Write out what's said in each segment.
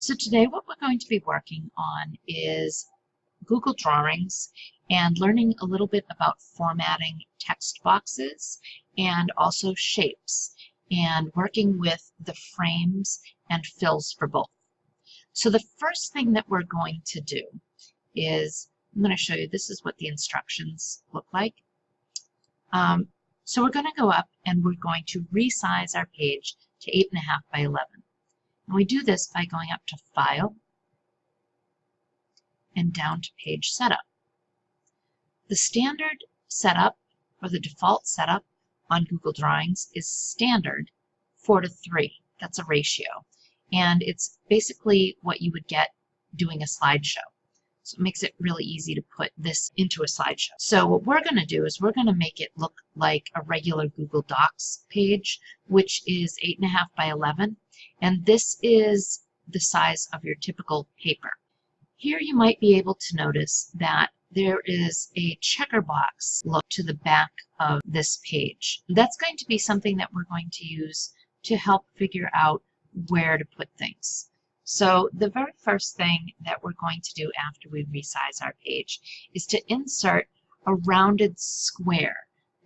So today what we're going to be working on is Google Drawings and learning a little bit about formatting text boxes and also shapes and working with the frames and fills for both. So the first thing that we're going to do is, I'm going to show you, this is what the instructions look like. So we're going to go up and we're going to resize our page to 8.5 by 11. And we do this by going up to File and down to Page Setup. The standard setup, or the default setup on Google Drawings, is standard 4:3. That's a ratio. And it's basically what you would get doing a slideshow. So it makes it really easy to put this into a slideshow. So what we're going to do is we're going to make it look like a regular Google Docs page, which is 8.5 by 11. And this is the size of your typical paper. Here you might be able to notice that there is a checker box look to the back of this page. That's going to be something that we're going to use to help figure out where to put things. So the very first thing that we're going to do after we resize our page is to insert a rounded square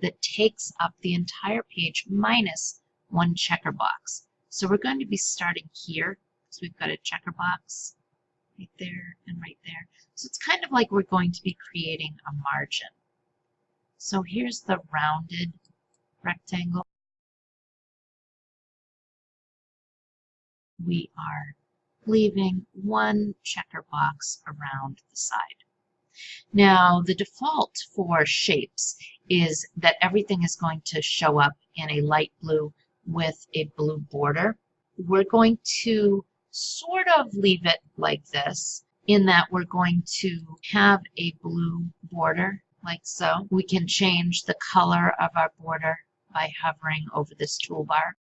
that takes up the entire page minus one checker box. So we're going to be starting here because we've got a checker box right there and right there. So it's kind of like we're going to be creating a margin. So here's the rounded rectangle. We are leaving one checker box around the side. Now, the default for shapes is that everything is going to show up in a light blue with a blue border. We're going to sort of leave it like this, in that we're going to have a blue border like so. We can change the color of our border by hovering over this toolbar.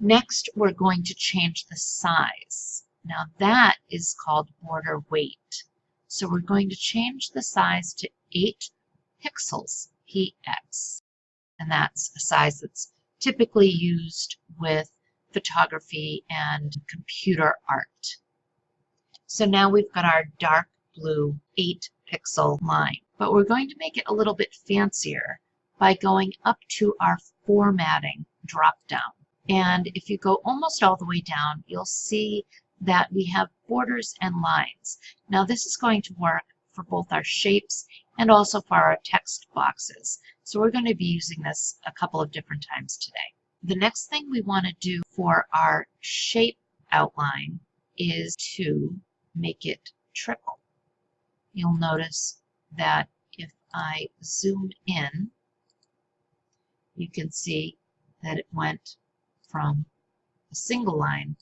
Next, we're going to change the size. Now that is called border weight. So we're going to change the size to 8 pixels, px. And that's a size that's typically used with photography and computer art. So now we've got our dark blue 8 pixel line. But we're going to make it a little bit fancier by going up to our formatting drop down. And if you go almost all the way down, you'll see that we have borders and lines. Now this is going to work for both our shapes and also for our text boxes. So we're going to be using this a couple of different times today. The next thing we want to do for our shape outline is to make it triple. You'll notice that if I zoom in, you can see that it went from a single line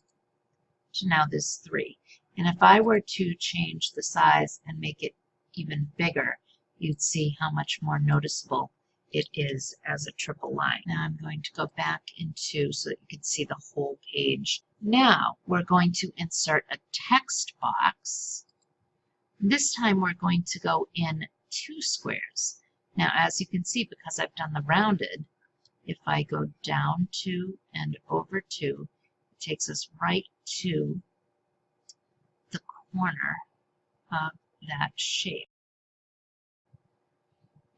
to now this 3. And if I were to change the size and make it even bigger, you'd see how much more noticeable it is as a triple line. Now I'm going to go back into so that you can see the whole page. Now we're going to insert a text box. This time we're going to go in 2 squares. Now as you can see, because I've done the rounded, if I go down 2 and over 2, it takes us right to the corner of that shape.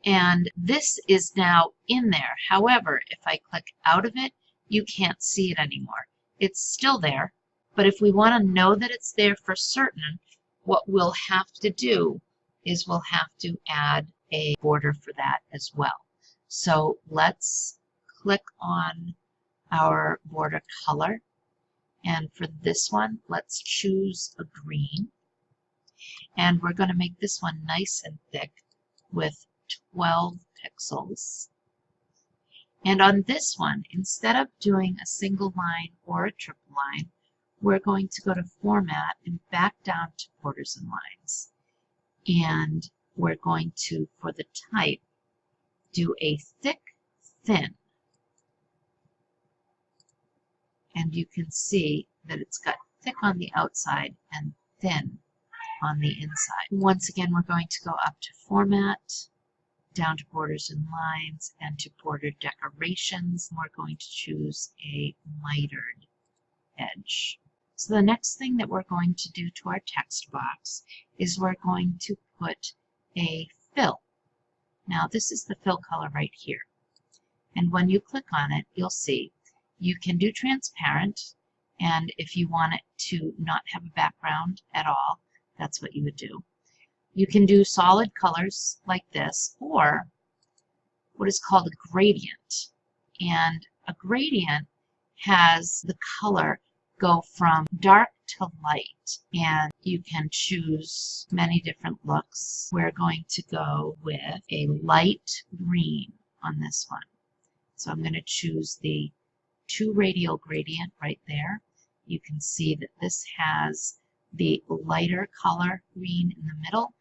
And this is now in there. However, if I click out of it, you can't see it anymore. It's still there, but if we want to know that it's there for certain, what we'll have to do is we'll have to add a border for that as well. So let's click on our border color. And for this one, let's choose a green. And we're going to make this one nice and thick with 12 pixels. And on this one, instead of doing a single line or a triple line, we're going to go to Format and back down to Borders and Lines. And we're going to, for the type, do a thick, thin. And you can see that it's got thick on the outside and thin on the inside. Once again, we're going to go up to Format, down to Borders and Lines, and to Border Decorations. We're going to choose a mitered edge. So the next thing that we're going to do to our text box is we're going to put a fill. Now this is the fill color right here. And when you click on it, you'll see you can do transparent, and if you want it to not have a background at all, that's what you would do. You can do solid colors like this, or what is called a gradient. And a gradient has the color go from dark to light, and you can choose many different looks. We're going to go with a light green on this one. So I'm going to choose the 2 radial gradient right there. You can see that this has the lighter color green in the middle,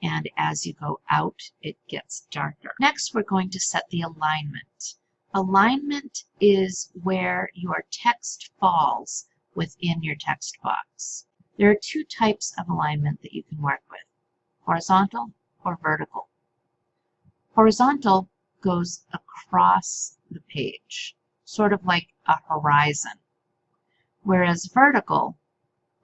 and as you go out, it gets darker. Next, we're going to set the alignment. Alignment is where your text falls within your text box. There are 2 types of alignment that you can work with, horizontal or vertical. Horizontal goes across the page, sort of like a horizon, whereas vertical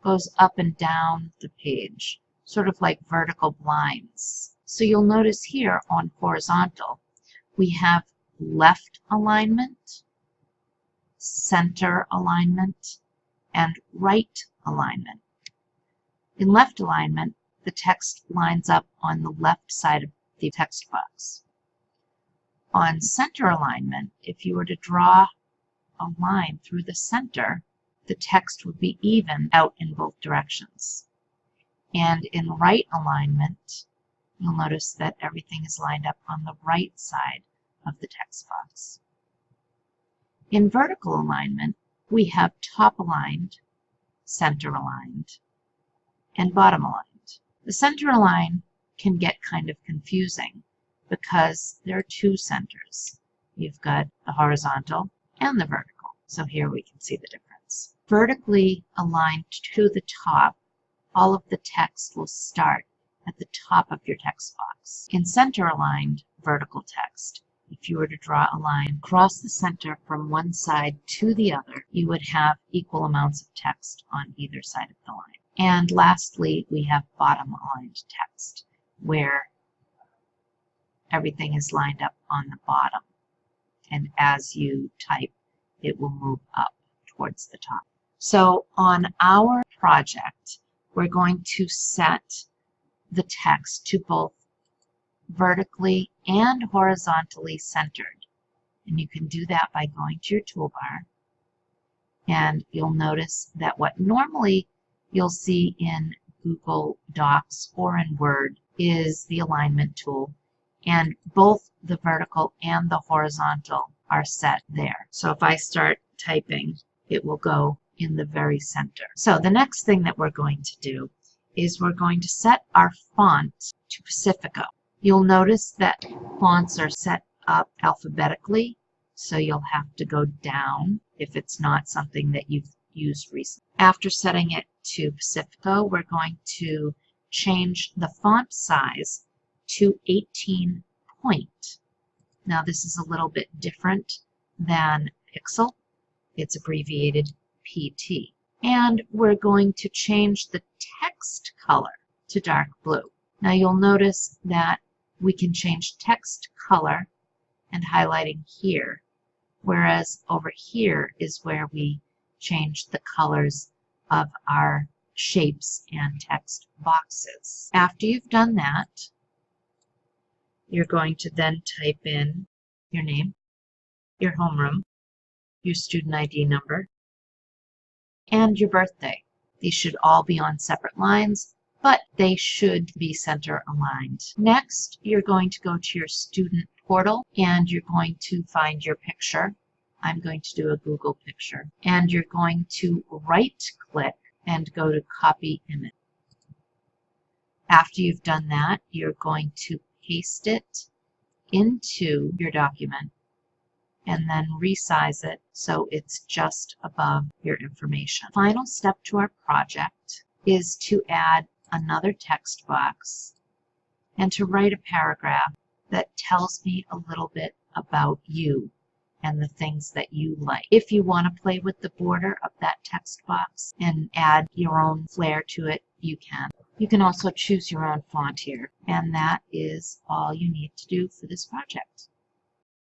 goes up and down the page, sort of like vertical blinds. So you'll notice here on horizontal, we have left alignment, center alignment, and right alignment. In left alignment, the text lines up on the left side of the text box. On center alignment, if you were to draw a line through the center, the text would be even out in both directions. And in right alignment, you'll notice that everything is lined up on the right side of the text box. In vertical alignment, we have top aligned, center aligned, and bottom aligned. The center aligned can get kind of confusing because there are 2 centers. You've got the horizontal and the vertical. So here we can see the difference. Vertically aligned to the top, all of the text will start at the top of your text box. In center aligned vertical text, if you were to draw a line across the center from one side to the other, you would have equal amounts of text on either side of the line. And lastly, we have bottom aligned text, where everything is lined up on the bottom. And as you type, it will move up towards the top. So on our project, we're going to set the text to both vertically and horizontally centered. And you can do that by going to your toolbar. And you'll notice that what normally you'll see in Google Docs or in Word is the alignment tool. And both the vertical and the horizontal are set there. So if I start typing, it will go in the very center. So the next thing that we're going to do is we're going to set our font to Pacifico. You'll notice that fonts are set up alphabetically, so you'll have to go down if it's not something that you've used recently. After setting it to Pacifico, we're going to change the font size to 18 point. Now this is a little bit different than pixel. It's abbreviated PT. And we're going to change the text color to dark blue. Now you'll notice that we can change text color and highlighting here, whereas over here is where we change the colors of our shapes and text boxes. After you've done that, you're going to then type in your name, your homeroom, your student ID number, and your birthday. These should all be on separate lines, but they should be center aligned. Next, you're going to go to your student portal and you're going to find your picture. I'm going to do a Google picture. And you're going to right click and go to copy image. After you've done that, you're going to paste it into your document and then resize it so it's just above your information. Final step to our project is to add another text box and to write a paragraph that tells me a little bit about you and the things that you like. If you want to play with the border of that text box and add your own flair to it, you can. You can also choose your own font here, and that is all you need to do for this project.